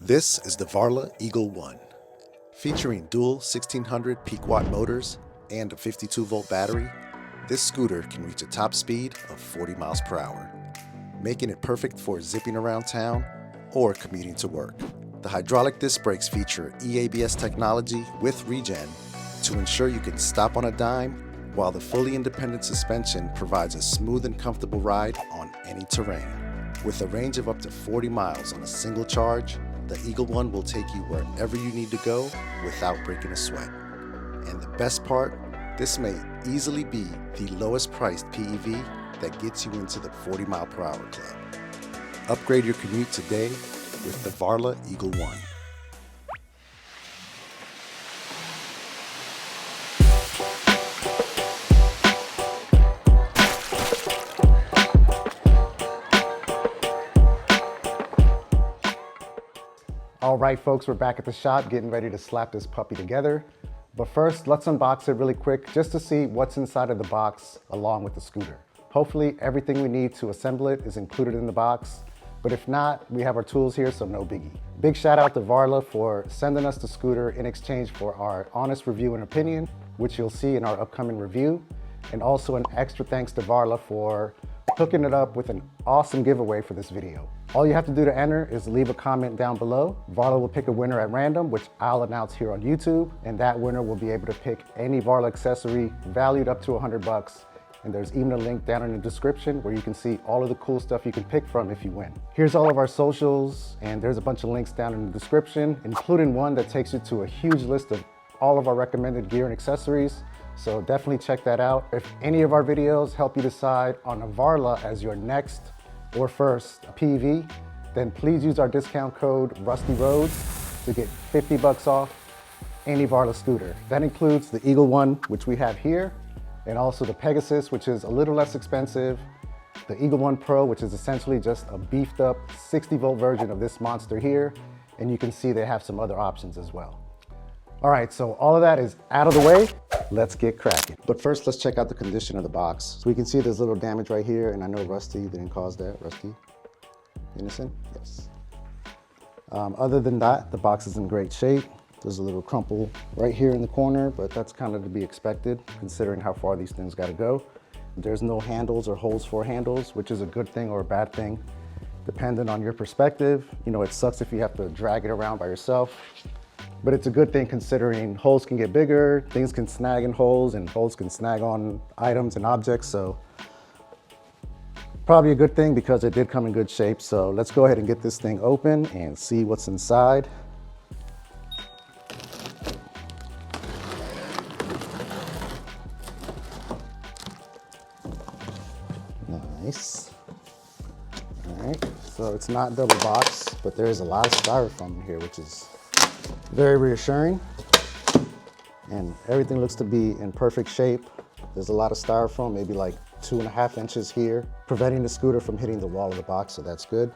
This is the Varla Eagle One. Featuring dual 1600 peak watt motors and a 52-volt battery, this scooter can reach a top speed of 40 miles per hour, making it perfect for zipping around town or commuting to work. The hydraulic disc brakes feature EABS technology with Regen to ensure you can stop on a dime, while the fully independent suspension provides a smooth and comfortable ride on any terrain. With a range of up to 40 miles on a single charge, the Eagle One will take you wherever you need to go without breaking a sweat. And the best part, this may easily be the lowest priced PEV that gets you into the 40 mile per hour club. Upgrade your commute today with the Varla Eagle One. All right, folks, we're back at the shop getting ready to slap this puppy together. But first, let's unbox it really quick just to see what's inside of the box along with the scooter. Hopefully, everything we need to assemble it is included in the box. But if not, we have our tools here, so no biggie. Big shout out to Varla for sending us the scooter in exchange for our honest review and opinion, which you'll see in our upcoming review. And also an extra thanks to Varla for hooking it up with an awesome giveaway for this video. All you have to do to enter is leave a comment down below. Varla will pick a winner at random, which I'll announce here on YouTube, and that winner will be able to pick any Varla accessory valued up to 100 bucks. And there's even a link down in the description where you can see all of the cool stuff you can pick from if you win. Here's all of our socials, and there's a bunch of links down in the description, including one that takes you to a huge list of all of our recommended gear and accessories. So definitely check that out. If any of our videos help you decide on a Varla as your next or first PEV, then please use our discount code Rustyroads to get 50 bucks off any Varla scooter. That includes the Eagle One, which we have here, and also the Pegasus, which is a little less expensive, the Eagle One Pro, which is essentially just a beefed up 60-volt version of this monster here, and you can see they have some other options as well. All right, so all of that is out of the way. Let's get cracking. But first, let's check out the condition of the box. So we can see there's a little damage right here, and I know Rusty didn't cause that. Rusty, innocent? Yes. Other than that, the box is in great shape. There's a little crumple right here in the corner, but that's kind of to be expected considering how far these things gotta go. There's no handles or holes for handles, which is a good thing or a bad thing, depending on your perspective. You know, it sucks if you have to drag it around by yourself, but it's a good thing considering holes can get bigger, things can snag in holes, and holes can snag on items and objects. So probably a good thing because it did come in good shape. So let's go ahead and get this thing open and see what's inside. Nice. All right, so it's not double boxed, but there is a lot of styrofoam in here, which is very reassuring. And everything looks to be in perfect shape. There's a lot of styrofoam, maybe like 2.5 inches here, preventing the scooter from hitting the wall of the box, so that's good.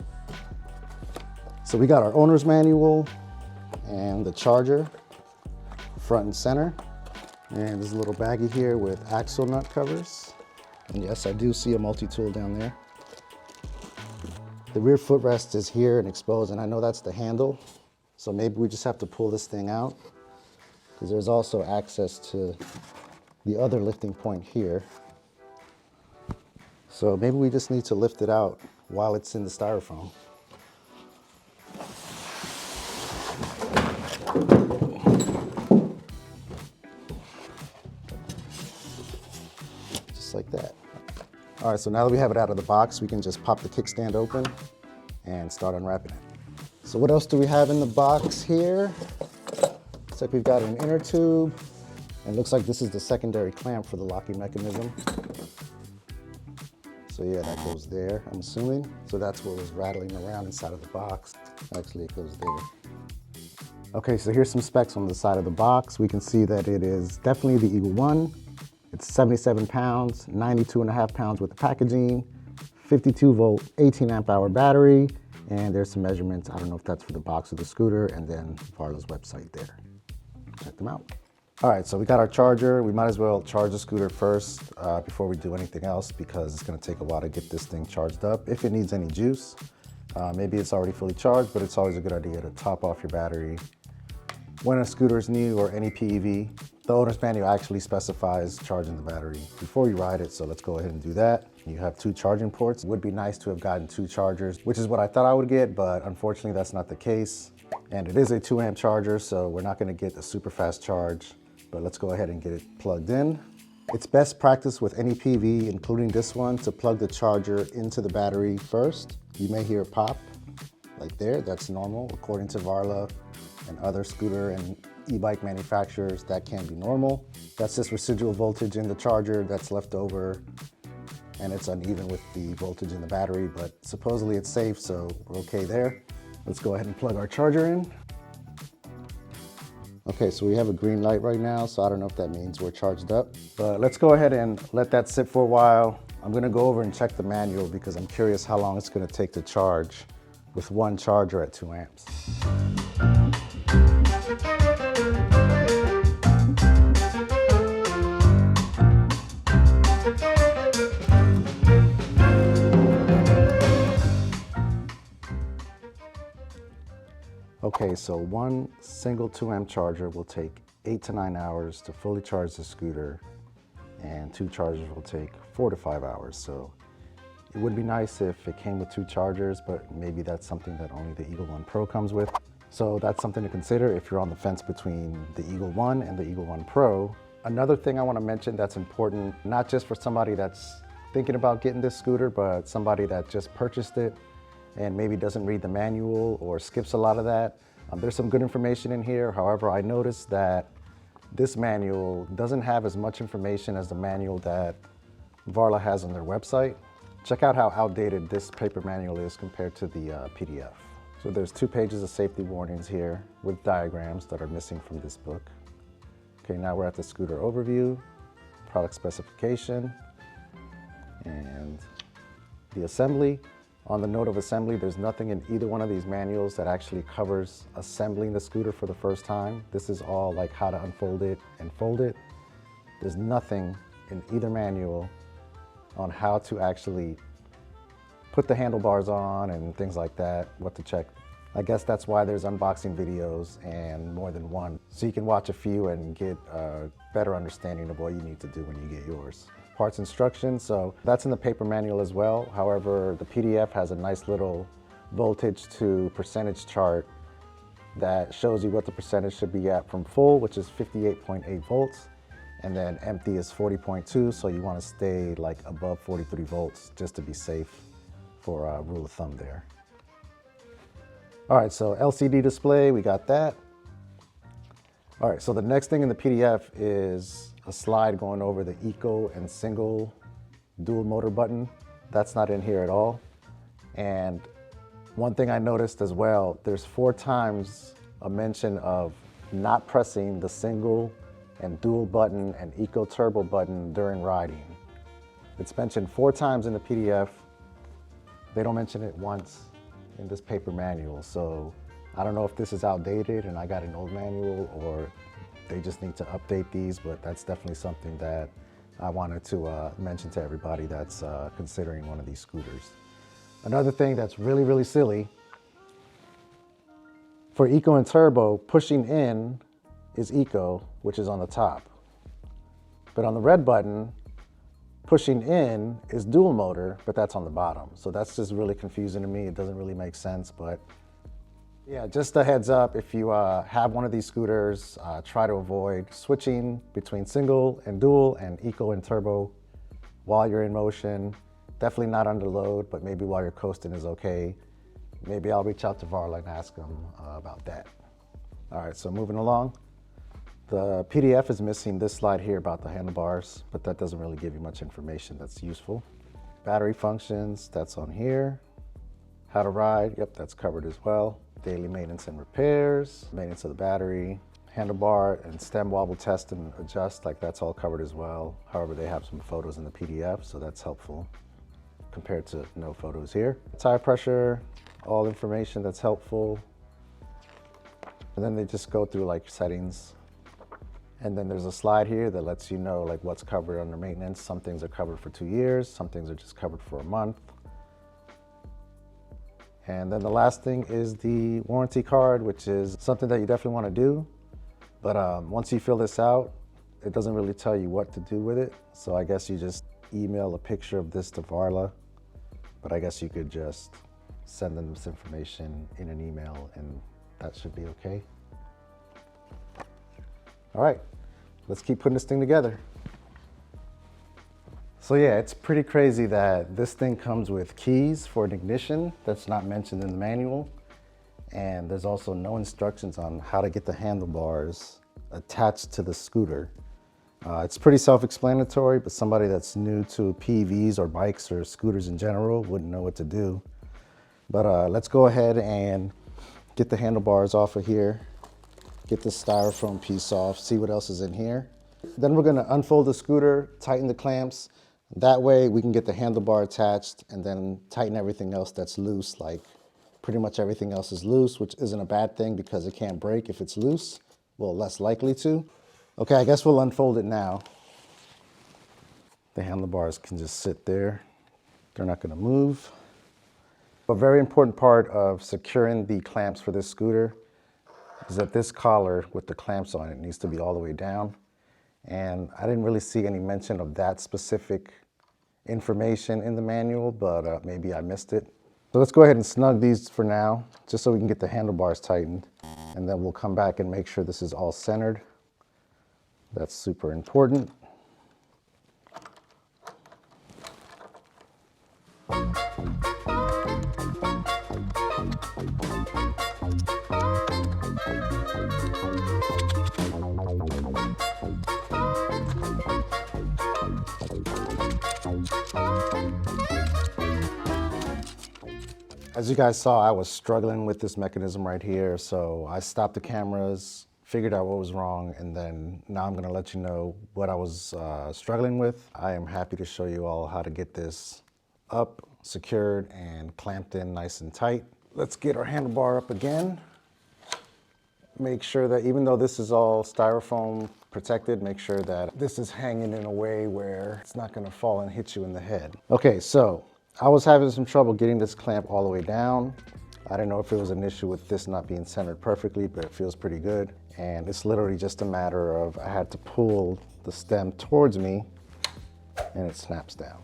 So we got our owner's manual and the charger, front and center. And there's a little baggie here with axle nut covers. And yes, I do see a multi-tool down there. The rear footrest is here and exposed, and I know that's the handle. So maybe we just have to pull this thing out, because there's also access to the other lifting point here. So maybe we just need to lift it out while it's in the styrofoam. Just like that. All right, so now that we have it out of the box, we can just pop the kickstand open and start unwrapping it. So what else do we have in the box here? Looks like we've got an inner tube, and looks like this is the secondary clamp for the locking mechanism. So yeah, that goes there, I'm assuming. So that's what was rattling around inside of the box. Actually, it goes there. Okay, so here's some specs on the side of the box. We can see that it is definitely the Eagle One. It's 77 pounds, 92.5 pounds with the packaging, 52 volt, 18 amp hour battery, and there's some measurements. I don't know if that's for the box or the scooter, and then Varla's website there. Check them out. All right, so we got our charger. We might as well charge the scooter first before we do anything else, because it's gonna take a while to get this thing charged up, if it needs any juice. Maybe it's already fully charged, but it's always a good idea to top off your battery when a scooter is new or any PEV. The owner's manual actually specifies charging the battery before you ride it, so let's go ahead and do that. You have 2 charging ports. It would be nice to have gotten 2 chargers, which is what I thought I would get, but unfortunately that's not the case. And it is a 2 amp charger, so we're not gonna get a super fast charge, but let's go ahead and get it plugged in. It's best practice with any PV, including this one, to plug the charger into the battery first. You may hear it pop, like there, that's normal. According to Varla and other scooter and e-bike manufacturers, that can be normal. That's just residual voltage in the charger that's left over, and it's uneven with the voltage in the battery, but supposedly it's safe, so we're okay there. Let's go ahead and plug our charger in. Okay, so we have a green light right now, so I don't know if that means we're charged up, but let's go ahead and let that sit for a while. I'm gonna go over and check the manual because I'm curious how long it's gonna take to charge with one charger at 2 amps. Okay, so one single 2 amp charger will take 8 to 9 hours to fully charge the scooter, and 2 chargers will take 4 to 5 hours. So it would be nice if it came with 2 chargers, but maybe that's something that only the Eagle One Pro comes with. So that's something to consider if you're on the fence between the Eagle One and the Eagle One Pro. Another thing I want to mention that's important, not just for somebody that's thinking about getting this scooter, but somebody that just purchased it and maybe doesn't read the manual or skips a lot of that. There's some good information in here. However, I noticed that this manual doesn't have as much information as the manual that Varla has on their website. Check out how outdated this paper manual is compared to the PDF. So there's 2 pages of safety warnings here with diagrams that are missing from this book. Okay, now we're at the scooter overview, product specification, and the assembly. On the note of assembly, there's nothing in either one of these manuals that actually covers assembling the scooter for the first time. This is all like how to unfold it and fold it. There's nothing in either manual on how to actually put the handlebars on and things like that, what to check. I guess that's why there's unboxing videos and more than one. So you can watch a few and get a better understanding of what you need to do when you get yours. Parts instructions, so that's in the paper manual as well. However, the PDF has a nice little voltage to percentage chart that shows you what the percentage should be at from full, which is 58.8 volts, and then empty is 40.2, so you want to stay like above 43 volts just to be safe for a rule of thumb there. All right, so LCD display, we got that. All right, so the next thing in the PDF is a slide going over the eco and single dual motor button. That's not in here at all. And one thing I noticed as well, there's 4 times a mention of not pressing the single and dual button and eco turbo button during riding. It's mentioned 4 times in the PDF. They don't mention it once in this paper manual. So I don't know if this is outdated and I got an old manual, or they just need to update these, but that's definitely something that I wanted to mention to everybody that's considering one of these scooters. Another thing that's really, really silly, for eco and turbo, pushing in is eco, which is on the top. But on the red button, pushing in is dual motor, but that's on the bottom. So that's just really confusing to me. It doesn't really make sense, but yeah, just a heads up, if you have one of these scooters, try to avoid switching between single and dual and eco and turbo while you're in motion. Definitely not under load, but maybe while you're coasting is okay. Maybe I'll reach out to Varla and ask them about that. All right, so moving along. The PDF is missing this slide here about the handlebars, but that doesn't really give you much information that's useful. Battery functions, that's on here. How to ride, yep, that's covered as well. Daily maintenance and repairs, maintenance of the battery, handlebar and stem wobble test and adjust, like that's all covered as well. However, they have some photos in the PDF, so that's helpful compared to no photos here. Tire pressure, all information that's helpful. And then they just go through like settings. And then there's a slide here that lets you know like what's covered under maintenance. Some things are covered for 2 years, some things are just covered for a month. And then the last thing is the warranty card, which is something that you definitely want to do. But once you fill this out, it doesn't really tell you what to do with it. So I guess you just email a picture of this to Varla, but I guess you could just send them this information in an email and that should be okay. All right, let's keep putting this thing together. So yeah, it's pretty crazy that this thing comes with keys for an ignition that's not mentioned in the manual. And there's also no instructions on how to get the handlebars attached to the scooter. It's pretty self-explanatory, but somebody that's new to PVs or bikes or scooters in general wouldn't know what to do. But let's go ahead and get the handlebars off of here, get the styrofoam piece off, see what else is in here. Then we're gonna unfold the scooter, tighten the clamps. That way we can get the handlebar attached and then tighten everything else that's loose, like pretty much everything else is loose, which isn't a bad thing because it can't break if it's loose. Well, less likely to. Okay, I guess we'll unfold it now. The handlebars can just sit there. They're not gonna move. A very important part of securing the clamps for this scooter is that this collar with the clamps on it needs to be all the way down. And I didn't really see any mention of that specific information in the manual, but maybe I missed it. So let's go ahead and snug these for now, just so we can get the handlebars tightened. And then we'll come back and make sure this is all centered. That's super important. As you guys saw, I was struggling with this mechanism right here, so I stopped the cameras, figured out what was wrong, and then now I'm gonna let you know what I was struggling with. I am happy to show you all how to get this up, secured, and clamped in nice and tight. Let's get our handlebar up again. Make sure that even though this is all styrofoam protected, make sure that this is hanging in a way where it's not gonna fall and hit you in the head. Okay, so I was having some trouble getting this clamp all the way down. I didn't know if it was an issue with this not being centered perfectly, but it feels pretty good. And it's literally just a matter of I had to pull the stem towards me and it snaps down.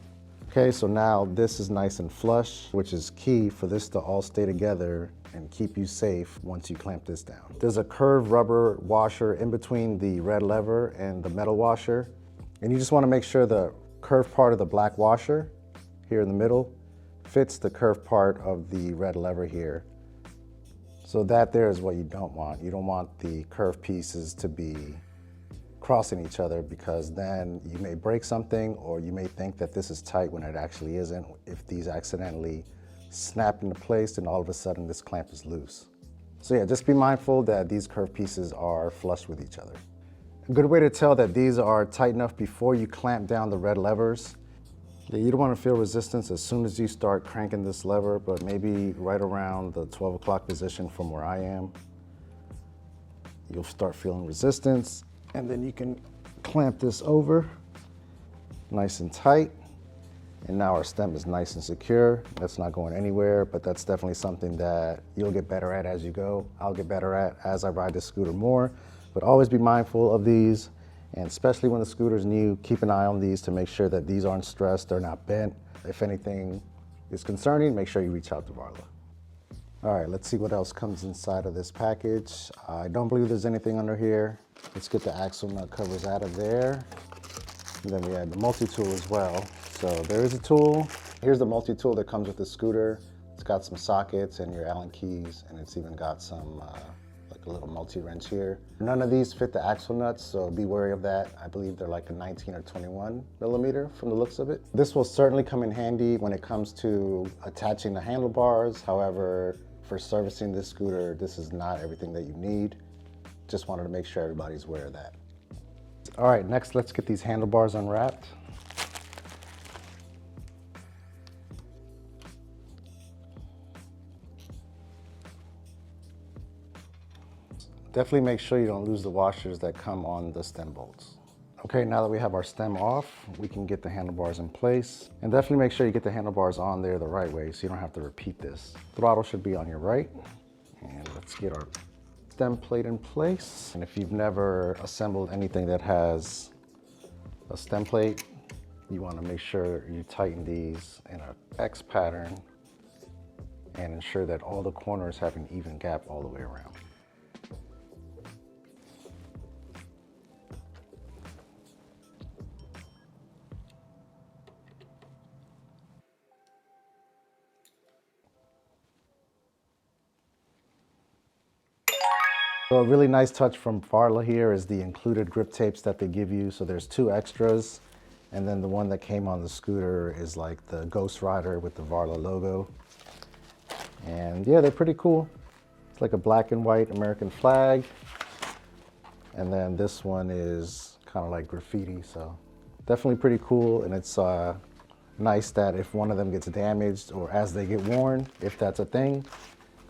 Okay, so now this is nice and flush, which is key for this to all stay together and keep you safe once you clamp this down. There's a curved rubber washer in between the red lever and the metal washer. And you just wanna make sure the curved part of the black washer here in the middle fits the curved part of the red lever here. So that there is what you don't want. You don't want the curved pieces to be crossing each other because then you may break something or you may think that this is tight when it actually isn't. If these accidentally snap into place and all of a sudden this clamp is loose. So yeah, just be mindful that these curved pieces are flush with each other. A good way to tell that these are tight enough before you clamp down the red levers. You don't want to feel resistance as soon as you start cranking this lever, but maybe right around the 12 o'clock position from where I am, you'll start feeling resistance, and then you can clamp this over nice and tight. And now our stem is nice and secure. That's not going anywhere, but that's definitely something that you'll get better at as you go. I'll get better at as I ride this scooter more, but always be mindful of these. And especially when the scooter's new, keep an eye on these to make sure that these aren't stressed, they're not bent. If anything is concerning, make sure you reach out to Varla. All right, let's see what else comes inside of this package. I don't believe there's anything under here. Let's get the axle nut covers out of there. And then we have the multi-tool as well. So there is a tool. Here's the multi-tool that comes with the scooter. It's got some sockets and your Allen keys, and it's even got some like a little multi-wrench here. None of these fit the axle nuts, so be wary of that. I believe they're like a 19 or 21 millimeter from the looks of it. This will certainly come in handy when it comes to attaching the handlebars. However, for servicing this scooter, this is not everything that you need. Just wanted to make sure everybody's aware of that. All right, next let's get these handlebars unwrapped. Definitely make sure you don't lose the washers that come on the stem bolts. Okay, now that we have our stem off, we can get the handlebars in place. And definitely make sure you get the handlebars on there the right way so you don't have to repeat this. Throttle should be on your right. And let's get our stem plate in place. And if you've never assembled anything that has a stem plate, you want to make sure you tighten these in an X pattern and ensure that all the corners have an even gap all the way around. So a really nice touch from Varla here is the included grip tapes that they give you. So there's 2 extras, and then the one that came on the scooter is like the Ghost Rider with the Varla logo. And yeah, they're pretty cool. It's like a black and white American flag. And then this one is kind of like graffiti, so definitely pretty cool. And it's nice that if one of them gets damaged or as they get worn, if that's a thing,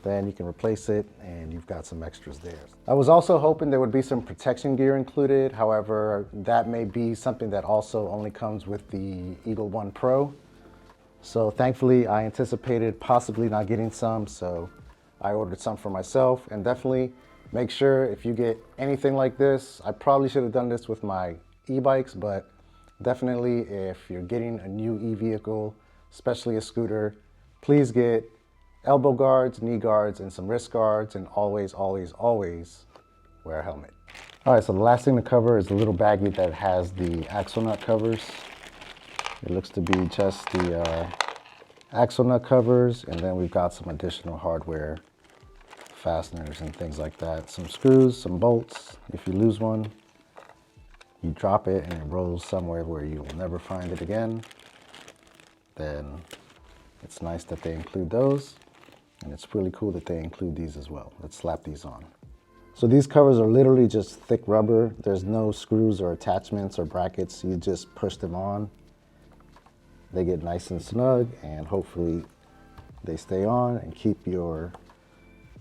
then you can replace it and you've got some extras there. I was also hoping there would be some protection gear included. However, that may be something that also only comes with the Eagle One Pro. So thankfully I anticipated possibly not getting some, so I ordered some for myself. And definitely make sure if you get anything like this, I probably should have done this with my e-bikes, but definitely if you're getting a new e-vehicle, especially a scooter, please get elbow guards, knee guards, and some wrist guards, and always, always, always wear a helmet. All right, so the last thing to cover is the little baggie that has the axle nut covers. It looks to be just the axle nut covers, and then we've got some additional hardware, fasteners and things like that. Some screws, some bolts. If you lose one, you drop it and it rolls somewhere where you will never find it again. Then it's nice that they include those. And it's really cool that they include these as well. Let's slap these on. So these covers are literally just thick rubber. There's no screws or attachments or brackets. You just push them on. They get nice and snug, and hopefully they stay on and keep your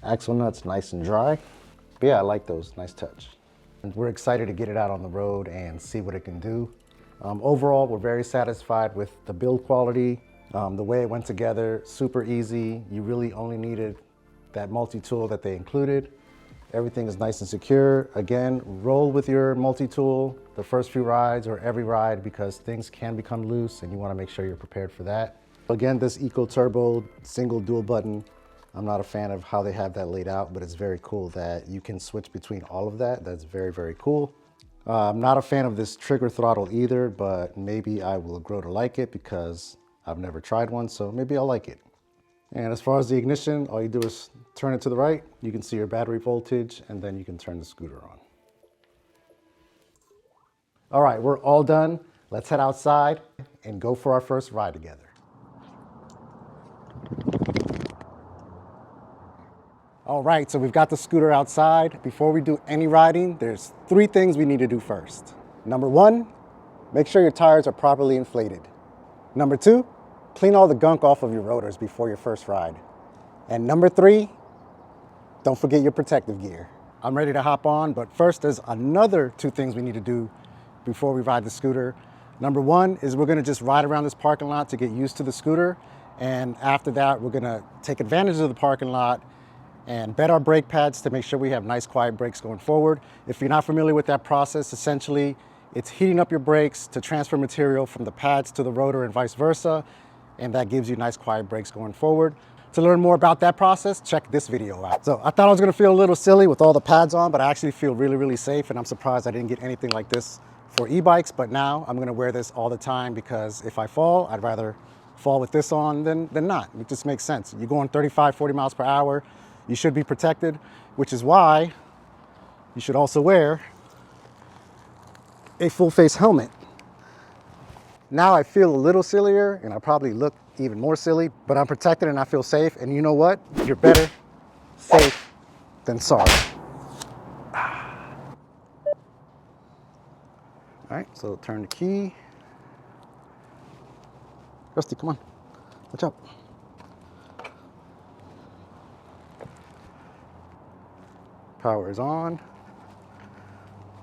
axle nuts nice and dry. But yeah, I like those, nice touch. And we're excited to get it out on the road and see what it can do. Overall, we're very satisfied with the build quality. The way it went together, super easy. You really only needed that multi-tool that they included. Everything is nice and secure. Again, roll with your multi-tool the first few rides or every ride because things can become loose and you want to make sure you're prepared for that. Again, this Eco Turbo single dual button, I'm not a fan of how they have that laid out, but it's very cool that you can switch between all of that. That's very, very cool. I'm not a fan of this trigger throttle either, but maybe I will grow to like it because I've never tried one, so maybe I'll like it. And as far as the ignition, all you do is turn it to the right. You can see your battery voltage, and then you can turn the scooter on. All right, we're all done. Let's head outside and go for our first ride together. All right, so we've got the scooter outside. Before we do any riding, there's 3 things we need to do first. Number 1, make sure your tires are properly inflated. Number 2, clean all the gunk off of your rotors before your first ride. And number 3, don't forget your protective gear. I'm ready to hop on, but first there's another 2 things we need to do before we ride the scooter. Number 1 is we're gonna just ride around this parking lot to get used to the scooter. And after that, we're gonna take advantage of the parking lot and bed our brake pads to make sure we have nice quiet brakes going forward. If you're not familiar with that process, essentially it's heating up your brakes to transfer material from the pads to the rotor and vice versa, and that gives you nice quiet brakes going forward. To learn more about that process, check this video out. So I thought I was gonna feel a little silly with all the pads on, but I actually feel really, really safe, and I'm surprised I didn't get anything like this for e-bikes, but now I'm gonna wear this all the time because if I fall, I'd rather fall with this on than not. It just makes sense. You're going 35, 40 miles per hour, you should be protected, which is why you should also wear a full face helmet. Now I feel a little sillier and I probably look even more silly, but I'm protected and I feel safe. And you know what? You're better safe than sorry. All right, so turn the key. Rusty, come on, watch out. Power is on.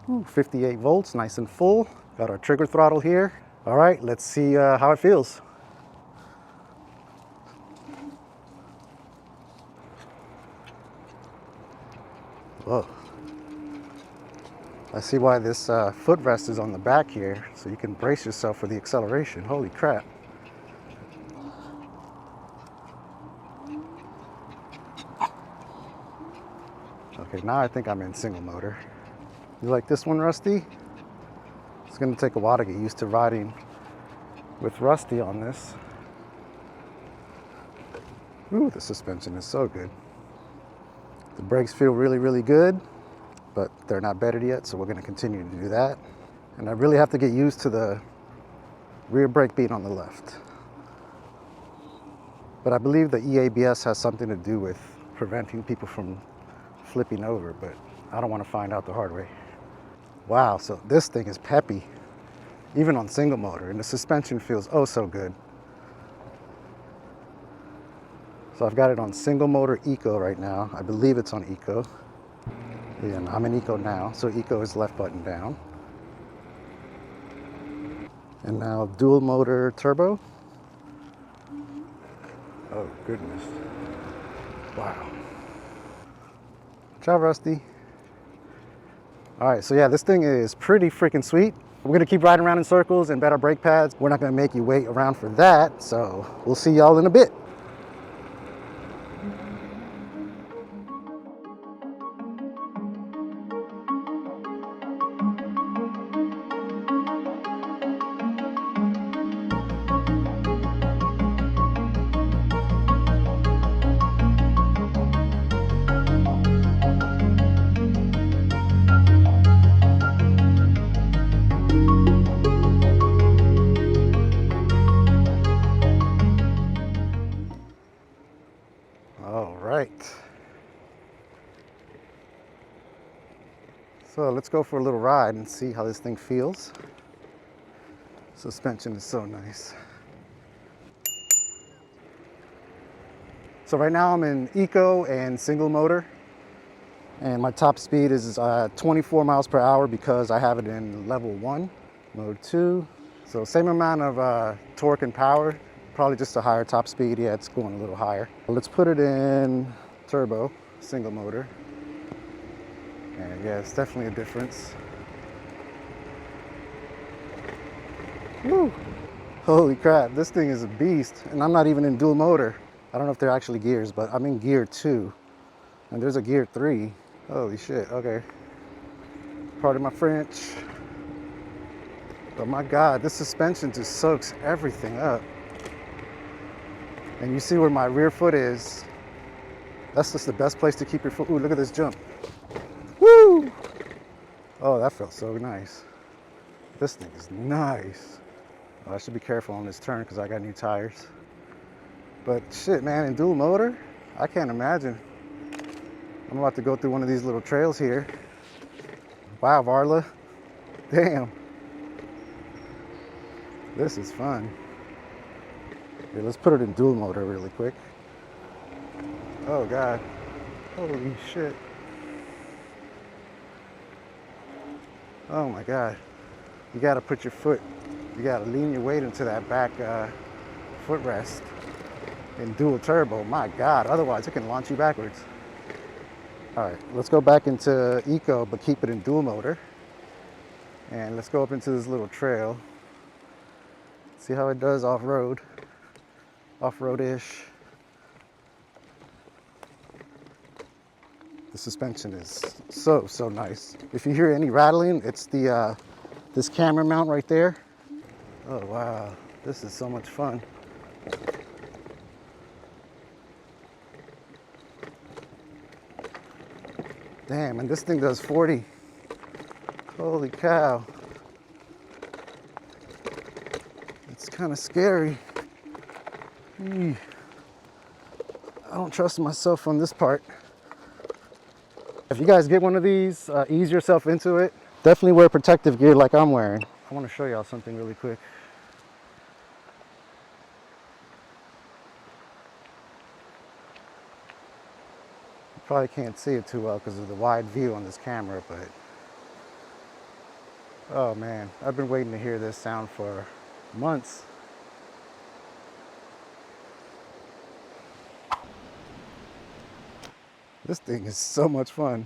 Ooh, 58 volts, nice and full. Got our trigger throttle here. All right, let's see how it feels. Whoa. I see why this footrest is on the back here, so you can brace yourself for the acceleration. Holy crap. Okay, now I think I'm in single motor. You like this one, Rusty? It's gonna take a while to get used to riding with Rusty on this. Ooh, the suspension is so good. The brakes feel really, really good, but they're not bedded yet, so we're gonna continue to do that. And I really have to get used to the rear brake being on the left. But I believe the EABS has something to do with preventing people from flipping over, but I don't want to find out the hard way. Wow, so this thing is peppy, even on single motor, and the suspension feels oh so good. So I've got it on single motor eco right now. I believe it's on eco. Yeah, I'm in eco now, so eco is left button down. And now dual motor turbo. Oh goodness. Wow. Ciao, Rusty. All right, so yeah, this thing is pretty freaking sweet. We're gonna keep riding around in circles and bet our brake pads. We're not gonna make you wait around for that, so we'll see y'all in a bit. All right. So let's go for a little ride and see how this thing feels. Suspension is so nice. So right now I'm in eco and single motor, and my top speed is 24 miles per hour because I have it in level 1, mode 2. So same amount of torque and power, probably just a higher top speed. Yeah, it's going a little higher. Let's put it in turbo, single motor. And yeah, it's definitely a difference. Woo! Holy crap, this thing is a beast. And I'm not even in dual motor. I don't know if they're actually gears, but I'm in gear 2. And there's a gear 3. Holy shit, okay. Pardon my French. But my God, this suspension just soaks everything up. And you see where my rear foot is. That's just the best place to keep your foot. Ooh, look at this jump. Woo! Oh, that felt so nice. This thing is nice. Oh, I should be careful on this turn because I got new tires. But shit, man, in dual motor, I can't imagine. I'm about to go through one of these little trails here. Wow, Varla. Damn. This is fun. Okay, let's put it in dual motor really quick. Oh God. Holy shit. Oh my God. You gotta put your foot, you gotta lean your weight into that back footrest in dual turbo. My God, otherwise it can launch you backwards. All right, let's go back into eco, but keep it in dual motor. And let's go up into this little trail. See how it does off-road, off-road-ish. The suspension is so nice. If you hear any rattling, it's the this camera mount right there. Oh wow, this is so much fun. Damn, and this thing does 40. Holy cow. It's kind of scary. I don't trust myself on this part. If you guys get one of these, ease yourself into it. Definitely wear protective gear like I'm wearing. I want to show y'all something really quick. You probably can't see it too well because of the wide view on this camera, but Oh man, I've been waiting to hear this sound for months. This thing is so much fun.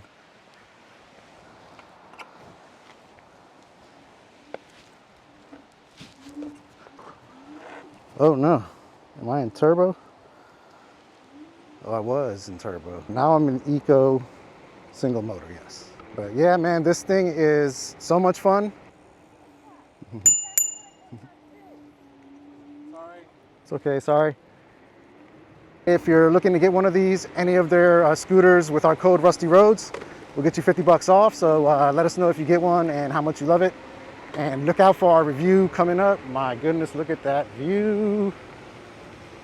Oh no, am I in turbo? Oh, I was in turbo. Now I'm in eco single motor, yes. But yeah, man, this thing is so much fun. Sorry. It's okay, sorry. If you're looking to get one of these, any of their scooters with our code Rustyroads, we'll get you 50 bucks off. So let us know if you get one and how much you love it. And look out for our review coming up. My goodness, look at that view.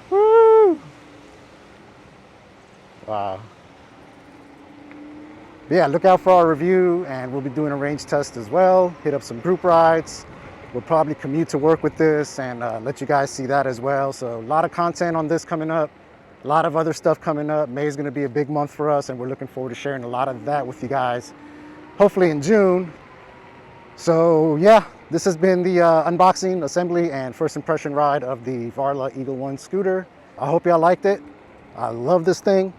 Woo! Wow. But yeah, look out for our review, and we'll be doing a range test as well. Hit up some group rides. We'll probably commute to work with this and let you guys see that as well. So a lot of content on this coming up. A lot of other stuff coming up. May is going to be a big month for us, and we're looking forward to sharing a lot of that with you guys, hopefully in June. So yeah, this has been the unboxing, assembly, and first impression ride of the Varla Eagle One scooter. I hope y'all liked it. I love this thing.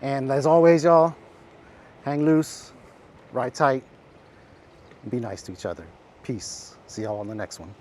And as always, y'all, hang loose, ride tight, and be nice to each other. Peace. See y'all on the next one.